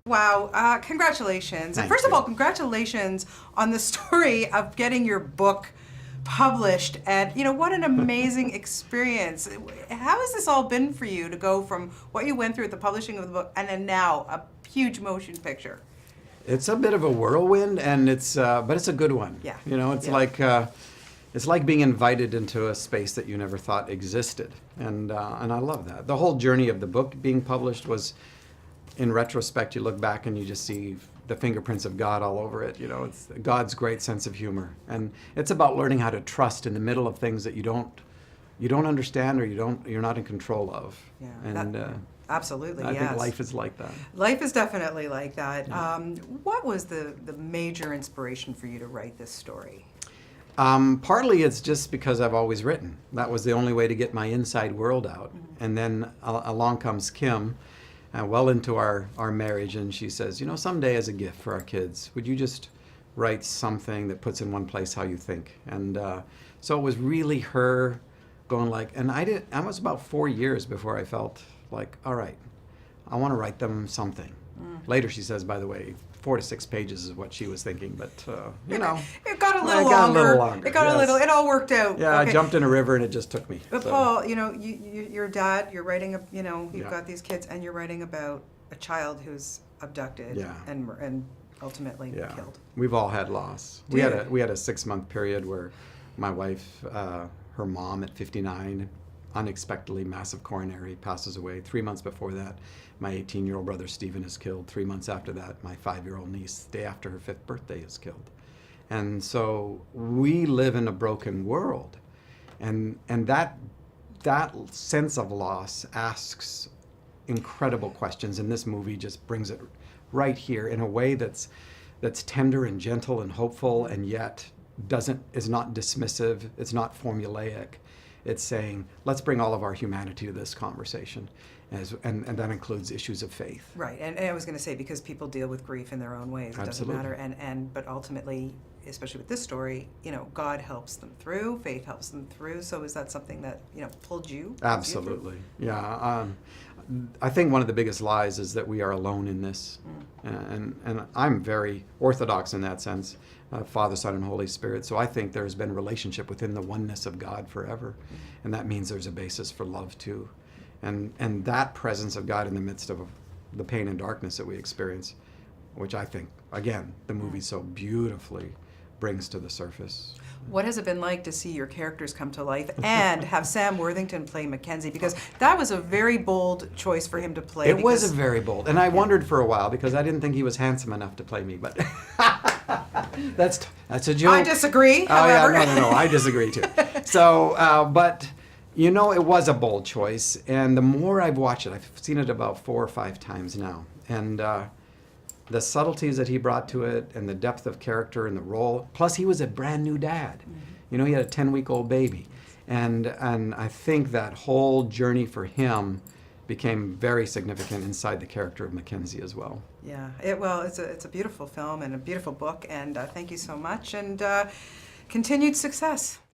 Wow, congratulations. Thank First of you. all, congratulations on the story of getting your book published. And, what an amazing experience. How has this all been for you to go from what you went through at the publishing of the book and then now a huge motion picture? It's a bit of a whirlwind, and but it's a good one. Yeah. It's like being invited into a space that you never thought existed, and I love that. The whole journey of the book being published was, in retrospect, you look back and you just see the fingerprints of God all over it. It's God's great sense of humor, and it's about learning how to trust in the middle of things that you don't understand or you're not in control of. Yeah, And absolutely, I yes. think life is like that. Life is definitely like that. Yeah. What was the major inspiration for you to write this story? Partly it's just because I've always written. That was the only way to get my inside world out. Mm-hmm. And then along comes Kim, well into our marriage, and she says, someday as a gift for our kids, would you just write something that puts in one place how you think? And so it was really her going and I was about 4 years before I felt like, all right, I want to write them something. Later she says, by the way, 4 to 6 pages is what she was thinking, but it got a little it longer. got a little longer. It got a little. It all worked out. Yeah, okay. I jumped in a river and it just took me. But so. Paul, your dad. You're writing. You've Yeah. got these kids, and you're writing about a child who's abducted and ultimately killed. We've all had loss. We had a 6-month period where my wife, her mom at 59, unexpectedly massive coronary, passes away. 3 months before that, my 18-year-old brother Stephen is killed. 3 months after that, my 5-year-old niece, the day after her 5th birthday, is killed. And so we live in a broken world, and that sense of loss asks incredible questions, and this movie just brings it right here in a way that's tender and gentle and hopeful, and yet is not dismissive. It's not formulaic. It's saying, let's bring all of our humanity to this conversation, and that includes issues of faith. Right, and I was going to say, because people deal with grief in their own ways, it Absolutely. doesn't matter. But ultimately, especially with this story, God helps them through, faith helps them through. So is that something that pulled you? Absolutely, yeah. I think one of the biggest lies is that we are alone in this, and I'm very orthodox in that sense. Father, Son, and Holy Spirit. So I think there's been relationship within the oneness of God forever, and that means there's a basis for love too, and that presence of God in the midst of the pain and darkness that we experience, which I think, again, the movie so beautifully brings to the surface. What has it been like to see your characters come to life and have Sam Worthington play Mackenzie? Because that was a very bold choice for him to play. It was a very bold, and I wondered for a while because I didn't think he was handsome enough to play me, but that's a joke. I disagree, however. Oh yeah, no, I disagree too. So, but it was a bold choice, and the more I've watched it, I've seen it about 4 or 5 times now, and the subtleties that he brought to it, and the depth of character and the role. Plus, he was a brand new dad. Mm-hmm. He had a 10-week-old baby, and I think that whole journey for him became very significant inside the character of Mackenzie as well. Yeah, it's a beautiful film and a beautiful book, and thank you so much, and continued success.